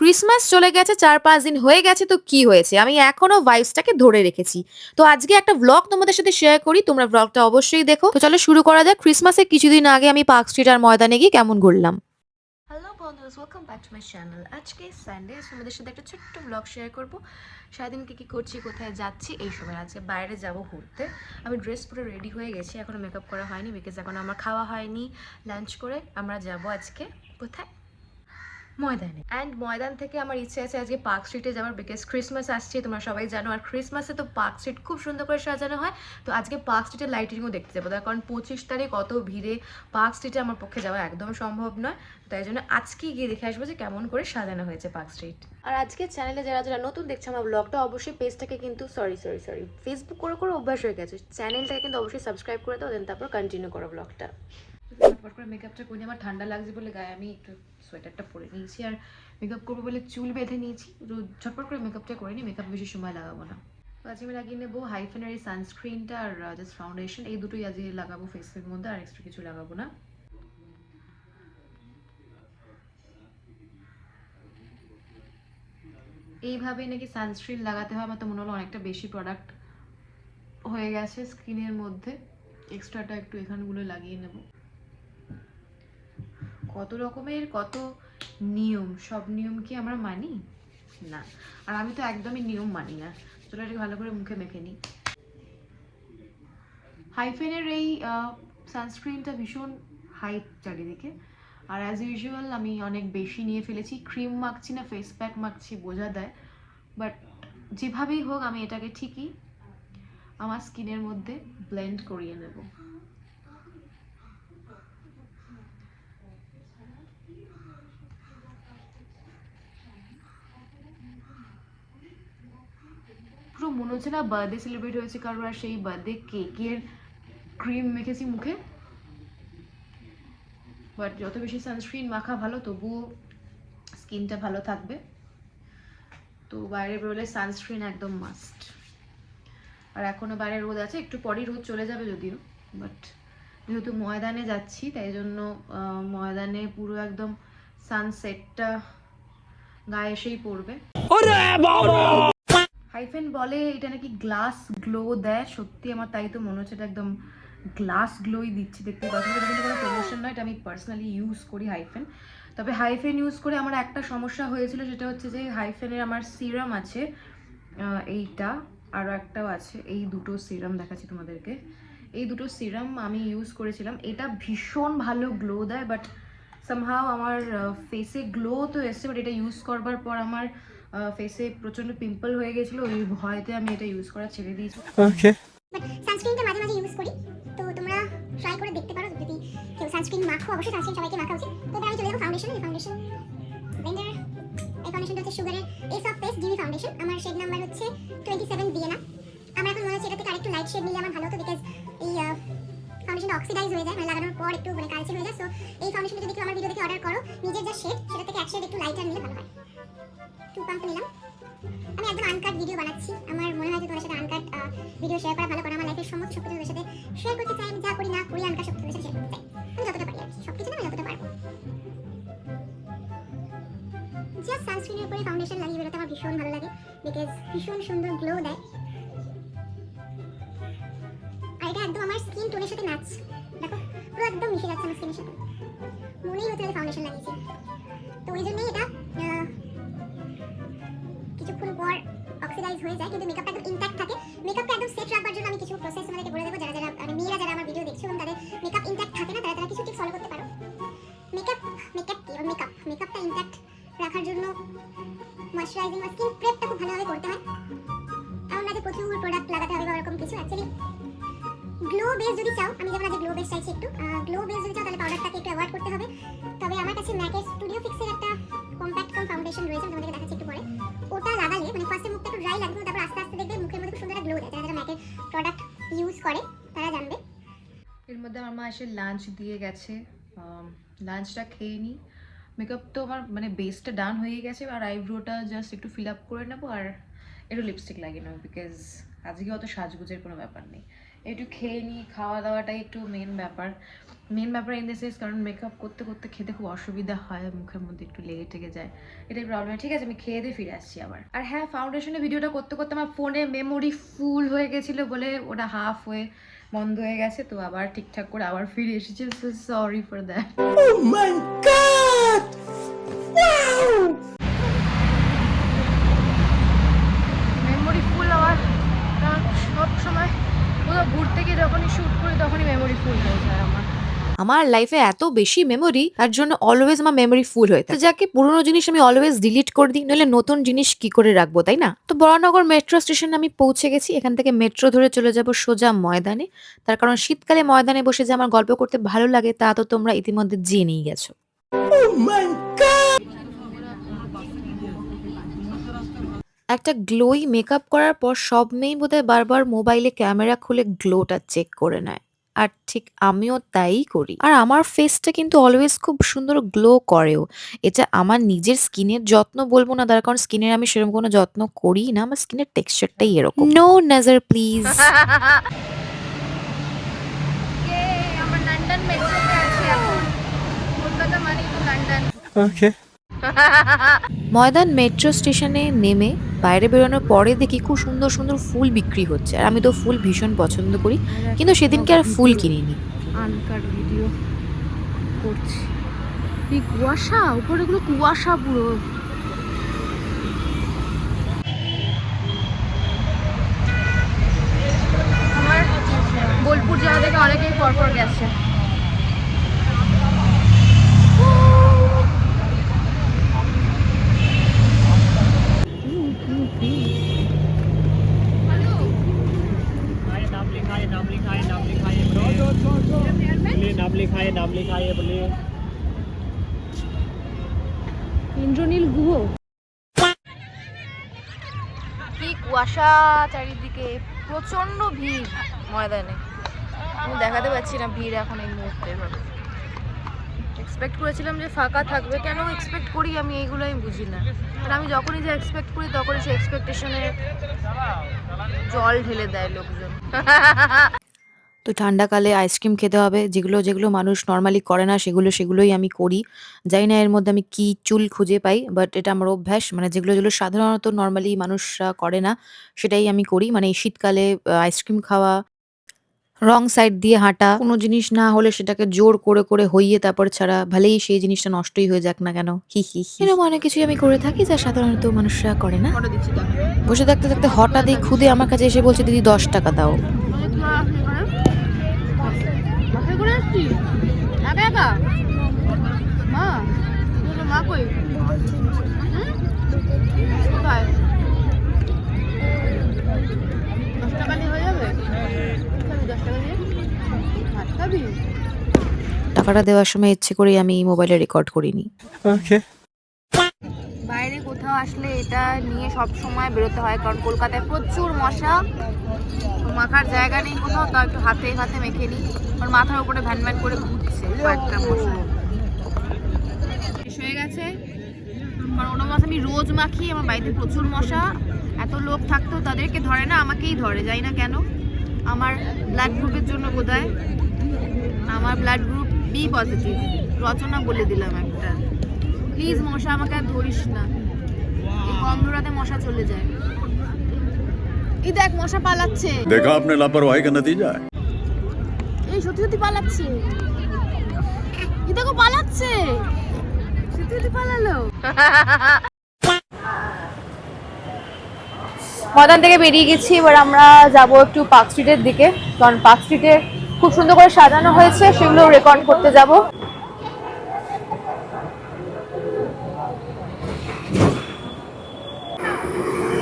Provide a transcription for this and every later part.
Christmas চলে গেছে ৪-৫ দিন হয়ে গেছে তো কি হয়েছে? আমি এখনো ভাইবসটাকে ধরে রেখেছি। তো আজকে একটা ভ্লগ তোমাদের সাথে শেয়ার করি। তোমরা ভ্লগটা অবশ্যই দেখো। তো চলো শুরু করা যাক। ক্রিসমাসের কিছুদিন আগে আমি পার্ক স্ট্রিট আর ময়দানে গিয়ে কেমন ঘুরলাম। হ্যালো বন্ধুস, welcome back to my channel. আজকে সানডে, তোমাদের সাথে একটা ছোট্ট ব্লগ শেয়ার করব। সারাদিন কি করছি, কোথায় যাচ্ছি এইসবের। আজকে বাইরে যাব ঘুরতে। আমি ড্রেস পরে রেডি হয়ে গেছি, এখনো মেকআপ করা হয়নি বিকজ এখন আমার খাওয়া হয়নি। লাঞ্চ করে আমরা যাব আজকে কোথায়? ময়দানে। অ্যান্ড ময়দান থেকে আমার ইচ্ছে আছে আজকে পার্ক স্ট্রিটে যাওয়ার বিকজ ক্রিসমাস আসছে, তোমরা সবাই জানো। আর ক্রিসমাসে তো পার্ক স্ট্রিট খুব সুন্দর করে সাজানো হয়। তো আজকে পার্ক স্ট্রিটের লাইটিংও দেখতে যাবো, তার কারণ 25 তারিখ অত ভিড়ে পার্ক স্ট্রিটে আমার পক্ষে যাওয়া একদম সম্ভব নয়। তাই জন্য আজকেই গিয়ে দেখে আসবো যে কেমন করে সাজানো হয়েছে পার্ক স্ট্রিট। আর আজকে চ্যানেলে যারা যারা নতুন দেখছে আমার ব্লগটা, অবশ্যই পেজটাকে কিন্তু সরি ফেসবুক করে করে অভ্যাস হয়ে গেছে, চ্যানেলটাকে কিন্তু অবশ্যই সাবস্ক্রাইব করে দাও, দেন তারপর কন্টিনিউ করো ব্লগটা। ঝটপট করে মেকআপটা করে আমার ঠান্ডা লাগছে বলে গায়ে আমি একটু সোয়েটারটা পরে নিয়েছি, আর মেকআপ করবো বলে চুল বেঁধে নিয়েছি। ঝটপট করে মেকআপটা করে নিই, মেকআপ বেশি সময় লাগাবো না। তো আজকে আমি লাগিয়ে নেবো হাইফেনের এই সানস্ক্রিনটা আর জাস্ট ফাউন্ডেশন, এই দুটোই আজকে লাগাবো ফেসের মধ্যে, আর এক্সট্রা কিছু লাগাবো না। এইভাবেই নাকি সানস্ক্রিন লাগাতে হয়, আমার তো মনে হলো অনেকটা বেশি প্রোডাক্ট হয়ে গেছে স্কিনের মধ্যে। এক্সট্রাটা একটু এখানগুলো লাগিয়ে নেব। কত রকমের কত নিয়ম, সব নিয়ম কি আমরা মানি না। আর আমি তো একদমই নিয়ম মানি না। চলো এটাকে ভালো করে মুখে মেখে নিই। হাইফেনের এই সানস্ক্রিনটা ভীষণ হাইপ চারিদিকে, আর অ্যাজ ইউজুয়াল আমি অনেক বেশি নিয়ে ফেলেছি। ক্রিম মাখছি না ফেস প্যাক মাখছি বোঝা দেয়, বাট যেভাবেই হোক আমি এটাকে ঠিকই আমার স্কিনের মধ্যে ব্লেন্ড করিয়ে নেব। পুরো মনে হচ্ছে না বার্থডে সেলিব্রেট হয়েছে কারোর, আর সেই বার্থডে কেকের ক্রিম মেখেছি মুখে। বাট যত বেশি সানস্ক্রিন মাখা ভালো, তবুও স্কিনটা ভালো থাকবে। তো বাইরে বেরোলে সানস্ক্রিন একদম মাস্ট। আর এখনও বাইরে রোদ আছে, একটু পরেই রোদ চলে যাবে যদিও। বাট যেহেতু ময়দানে যাচ্ছি তাই জন্য ময়দানে পুরো একদম সানসেটটা গায়ে এসেই পড়বে। হাইফেন বলে এটা নাকি গ্লাস গ্লো দেয়, সত্যি আমার তাই তো মনে হচ্ছে এটা একদম গ্লাস গ্লোই দিচ্ছে দেখতে পাচ্ছি। এটা কিন্তু কোনো প্রমোশন নয়, এটা আমি পার্সোনালি ইউজ করি হাইফেন। তবে হাইফেন ইউজ করে আমার একটা সমস্যা হয়েছিল, সেটা হচ্ছে যে হাইফেনের আমার সিরাম আছে এইটা, আরও একটাও আছে, এই দুটো সিরাম দেখাচ্ছি তোমাদেরকে। এই দুটো সিরাম আমি ইউজ করেছিলাম, এটা ভীষণ ভালো গ্লো দেয়। বাট সামহাও আমার ফেসে গ্লো তো এসছে, বাট এটা ইউজ করবার পর আমার ফেসে প্রচন্ড পিম্পল হয়ে গেছিল, ওই ভয়তে আমি এটা ইউজ করা ছেড়ে দিয়েছি। ওকে, বাট সানস্ক্রিনটা মাঝে মাঝে ইউজ করি, তো তোমরা ট্রাই করে দেখতে পারো। যদি কেউ সানস্ক্রিন মাখো, অবশ্যই সানস্ক্রিন সবাইকে মাখা উচিত। তো আমি চলে যাবো ফাউন্ডেশন। এই ফাউন্ডেশন ব্লেন্ডার, এই ফাউন্ডেশনটা হচ্ছে সুগারের S of face dewy foundation. আমার শেড নাম্বার হচ্ছে 27 ভিয়েনা। আমার এখন মনে হচ্ছে এটা থেকে আরেকটু লাইট শেড নিলে আমার ভালো হতো, বিকজ এই ফাউন্ডেশনটা অক্সিডাইজ হয়ে যায়, মানে লাগানোর পর একটু মানে কালচে হয়ে যায়। সো এই ফাউন্ডেশনটা যদি কেউ আমার ভিডিও দেখে অর্ডার করো, নিজের যা শেড সেটা থেকে এক শেড একটু লাইটার নিলে ভালো হয়। 2 পাম্প নিলাম। আমি একদম আনকাট ভিডিও বানাচ্ছি, আমার মনে হয় যে তোমাদের সাথে আনকাট ভিডিও শেয়ার করা ভালো, কারণ আমার লাইফের সমস্ত সব কিছু তোমাদের সাথে শেয়ার করতে চাই। আমি যা করি না করি আনকাট সব তোমাদের সাথে শেয়ার করতে চাই, আমি যতটা পারি আর কি। সব কিছু না, আমি যতটা পারবো। জাস্ট সানস্ক্রিনের উপরে ফাউন্ডেশন লাগিয়ে বেরোতে আমার ভীষণ ভালো লাগে, বিকজ ভীষণ সুন্দর গ্লো দেয়। আর এটা একদম আমার স্কিন টোনের সাথে ম্যাচ, দেখো পুরো একদম মিশে যাচ্ছে আমার স্কিনের সাথে, মনেই হচ্ছে আমি ফাউন্ডেশন লাগিয়েছি। তো ওই জন্যই এটা কিছুক্ষণ পর অক্সিডাইজ হয়ে যায়, কিন্তু মেকআপটা একদম ইনট্যাক্ট থাকে। মেকআপটা একদম সেট রাখবার জন্য আমি কিছু প্রসেস তোমাদেরকে বলে দেবো, যারা যারা মানে মেয়েরা যারা আমার ভিডিও দেখছো এবং তাদের মেকআপ ইনট্যাক্ট থাকে না, তারা কিছু টিপস ফলো করতে পারো। মেকআপটা ইনট্যাক্ট রাখার জন্য ময়শ্চারাইজিং বা স্কিন প্রেপটা খুব ভালোভাবে করতে হয়। এমন না যে প্রচুর প্রোডাক্ট লাগাতে হবে বা এরকম কিছু। অ্যাকচুয়ালি গ্লো বেস যদি চাও, আমি যেমন আজকে গ্লো বেস চাইছি একটু, গ্লো বেস যদি চাও তাহলে পাউডারটাকে একটু অ্যাভয়েড করতে হবে। তবে আমার কাছে ম্যাকের স্টুডিও ফিক্সের একটা কম্প্যাক্ট কাম ফাউন্ডেশন রয়েছে, আমি তোমাদেরকে দেখাচ্ছি একটু পরে। ওটা লাগালে মানে ফার্স্টে মুখটা একটু ড্রাই লাগবে, তারপর আস্তে আস্তে দেখবে মুখের মধ্যে খুব সুন্দর একটা গ্লো দেয়। যারা যারা ম্যাকের প্রোডাক্ট ইউজ করে তারা জানবে। এর মধ্যে আমার মা এসে লাঞ্চ দিয়ে গেছে, লাঞ্চটা খেয়ে নিই। মেকআপ তো আমার মানে বেসটা ডান হয়ে গেছে, আর আইব্রোটা জাস্ট একটু ফিল আপ করে নেবো আর একটু লিপস্টিক লাগিয়ে নেবো, বিকজ আজকে অত সাজগুজের কোনো ব্যাপার নেই। একটু খেয়ে নিই, খাওয়া দাওয়াটাই একটু মেন ব্যাপার ইন দ্য সেন্স, কারণ মেকআপ করতে করতে খেতে খুব অসুবিধা হয়, মুখের মধ্যে একটু লেগে টেগে যায়, এটাই প্রবলেম। ঠিক আছে, আমি খেয়ে দিয়ে ফিরে আসছি আবার। আর হ্যাঁ, ফাউন্ডেশনের ভিডিওটা করতে করতে আমার ফোনে মেমোরি ফুল হয়ে গেছিলো বলে ওটা হাফ হয়ে বন্ধ হয়ে গেছে, তো আবার ঠিকঠাক করে আবার ফিরে এসেছি। Sorry for that. Oh my God! Memory ফুল আবার সব সময় কোথাও ঘুরতে গিয়ে যখনই শুট করি তখনই মেমোরি ফুল হয়ে যায় আমার লাইফে এত বেশি মেমোরি, তার জন্য অলওয়েজ আমার মেমোরি ফুল হয়ে থাকে। যাকে পুরোনো জিনিস আমি অলওয়েজ ডিলিট করে দিই, নইলে নতুন জিনিস কি করে রাখবো, তাই না? তো বরানগর মেট্রো স্টেশনে আমি পৌঁছে গেছি। এখান থেকে মেট্রো ধরে চলে যাব সোজা ময়দানে। তার কারণ শীতকালে ময়দানে বসে যে আমার গল্প করতে ভালো লাগে তা তো তোমরা ইতিমধ্যে জেনেই গেছো। একটা গ্লোই মেকআপ করার পর সব মেয়েই বোধহয় বারবার মোবাইলে ক্যামেরা খুলে গ্লোটা চেক করে নেয়। আর ঠিক আমিও তাই করি। আর আমার ফেসটা কিন্তু অলওয়েজ খুব সুন্দর গ্লো করেও। এটা আমার নিজের স্কিনের যত্ন বলবো না, তার কারণ স্কিনের আমি সেরকম কোনো যত্ন করি না। আমার স্কিনের টেক্সচারটাই এরকম। নো নজর প্লিজ। আমরা লন্ডন মেট্রোতে আছি এখন। কলকাতা মানেই তো লন্ডন। ওকে। ময়দান মেট্রো স্টেশনে নেমে বাইরে বেরোনোর পরে দেখি খুব সুন্দর সুন্দর ফুল বিক্রি হচ্ছে, আর আমি তো ফুল ভীষণ পছন্দ করি, কিন্তু সেদিনকে আর ফুল কিনিনি। আনকাট ভিডিও করছি। এই কুয়াশা, উপরে গুলো কুয়াশা পুরো। আমার বোলপুর জায়গা থেকে অনেকেই পরপর গেছে। नाम लिखाइए बोलिए। ইন্দ্রনীল গুহ। কি কুয়াশা চারিদিকে, প্রচন্ড ভিড় ময়দানে। আমি দেখাতে পাচ্ছি না ভিড় এখন এই মুহূর্তে। এক্সপেক্ট করেছিলাম যে ফাঁকা থাকবে, কেন এক্সপেক্ট করি আমি এইগুলো আমি বুঝি না। আর আমি যখনই যে এক্সপেক্ট করি তখনই সে এক্সপেকটেশনে জল ঢেলে দেয় লোকজন। তো ঠান্ডাকালে আইসক্রিম খেতে হবে, যেগুলো যেগুলো মানুষ নর্মালি করে না সেগুলোই আমি করি। জানি না এর মধ্যে আমি কি চুল খুঁজে পাই, বাট এটা আমার অভ্যাস। মানে যেগুলো যেগুলো সাধারণত নর্মালি মানুষরা করে না সেটাই আমি করি। মানে এই শীতকালে আইসক্রিম খাওয়া, রং সাইড দিয়ে হাঁটা, কোনো জিনিস না হলে সেটাকে জোর করে করে হইয়ে তারপর ছাড়া, ভালেই সেই জিনিসটা নষ্টই হয়ে যাক না কেন। হি হি হি। এরকম অনেক কিছুই আমি করে থাকি যা সাধারণত মানুষরা করে না। বসে থাকতে থাকতে হঠাৎ এই খুদে আমার কাছে এসে বলছে, দিদি 10 টাকা দাও। টাকাটা দেওয়ার সময় ইচ্ছে করে আমি মোবাইলে রেকর্ড করিনি। ওকে। বাইরে কোথাও আসলে এটা নিয়ে সব সময় বেরোতে হয়, কারণ কলকাতায় প্রচুর মশা। মাখার জায়গা নেই কোথাও, তাও একটু হাতে হাতে মেখে নিই, কারণ মাথার উপরে ভ্যান ভ্যান করে ঘুরছে কয়েকটা মশা। শেষ হয়ে গেছে, কারণ ওটা মাছ আমি রোজ মাখি। আমার বাড়িতে প্রচুর মশা, এত লোক থাকতেও তাদেরকে ধরে না, আমাকেই ধরে, যাই না কেন। আমার ব্লাড গ্রুপের জন্য বোধহয়। আমার ব্লাড গ্রুপ বি পজিটিভ। রচনা বলে দিলাম একটা। প্লিজ মশা আমাকে আর ধরিস না, এই গন্ধরাতে মশা চলে যায়। এই দেখ মশা পালাচ্ছে। देखा आपने लापरवाही का नतीजा है। এই সত্যি সত্যি পালাচ্ছে, এই দেখো পালাচ্ছে, সত্যি সত্যি পালালো। ময়দান থেকে বেরিয়ে গেছি, এবার আমরা যাব একটু পার্ক স্ট্রিটের দিকে, কারণ পার্ক স্ট্রিটে খুব সুন্দর করে সাজানো হয়েছে, সেগুলো রেকর্ড করতে যাব।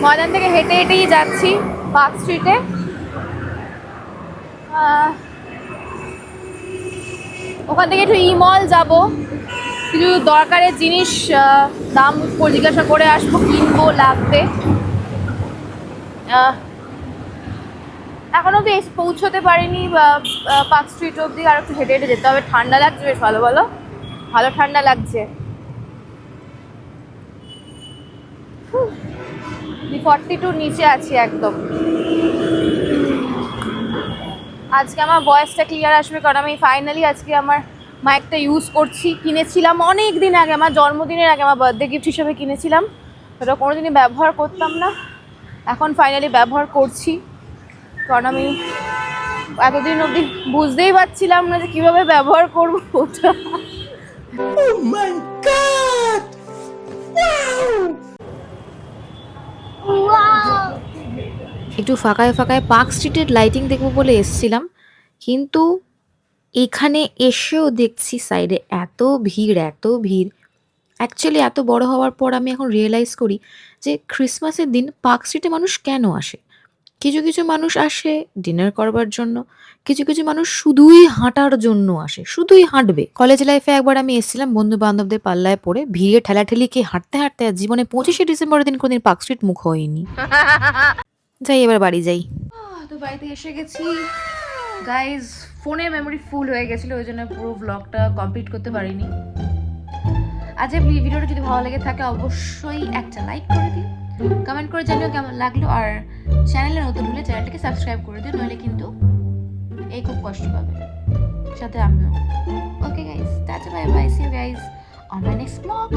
ময়দান থেকে হেঁটে হেঁটেই যাচ্ছি পার্ক স্ট্রিটে। ওখান থেকে একটু ইমল যাব, কিছু দরকারের জিনিস দাম জিজ্ঞাসা করে আসবো, কিনবো, লাগবে। এখন অব্দি পৌঁছতে পারিনি পার্ক স্ট্রিট অব্দি, আর একটু হেঁটে হেঁটে যেতে হবে। ঠান্ডা লাগছে বেশ, ভালো ভালো ভালো ঠান্ডা লাগছে। 42 নিচে আছি একদম। আজকে আমার ভয়েসটা ক্লিয়ার আসবে কারণ আমি ফাইনালি আজকে আমার মাইকটা ইউজ করছি। কিনেছিলাম অনেক দিন আগে, আমার জন্মদিনের আগে, আমার বার্থডে গিফট হিসেবে কিনেছিলাম। ওটা কোনোদিনই ব্যবহার করতাম না, এখন ফাইনালি ব্যবহার করছি। কারণ আমি এতদিন অবধি বুঝতেই পারছিলাম না যে কীভাবে ব্যবহার করবো ওটা। একটু ফাঁকায় ফাঁকায় পার্ক স্ট্রিটের লাইটিং দেখবো বলে এসছিলাম, কিন্তু এখানে এসেও দেখছি সাইডে এত ভিড়। অ্যাকচুয়ালি এত বড় হওয়ার পর আমি এখন রিয়েলাইজ করি যে ক্রিসমাসের দিন পার্ক স্ট্রিটে মানুষ কেন আসে। কিছু কিছু মানুষ আসে ডিনার করবার জন্য, কিছু কিছু মানুষ শুধুই হাঁটার জন্য আসে, শুধুই হাঁটবে। কলেজ লাইফে একবার আমি এসেছিলাম বন্ধু বান্ধবদের পাল্লায় পড়ে, ভিড়ে ঠেলাঠেলি খেয়ে হাঁটতে হাঁটতে আর জীবনে 25শে ডিসেম্বরের দিন কোনদিন পার্ক স্ট্রিট মুখ হয়নি। যাই এবার বাড়ি যাই। তো বাড়িতে এসে গেছি গাইজ। ফোনের মেমোরি ফুল হয়ে গেছিলো, ওই জন্য পুরো ব্লগটা কমপ্লিট করতে পারিনি। আজ এই ভিডিওটা যদি ভালো লেগে থাকে অবশ্যই একটা লাইক করে দিও, কমেন্ট করে জানিও কেমন লাগলো, আর চ্যানেলে নতুন হলে চ্যানেলটাকে সাবস্ক্রাইব করে দিও, নইলে কিন্তু এই খুব কষ্ট পাবে, সাথে আমিও। Okay guys, tata bye bye, see you guys on my next blog.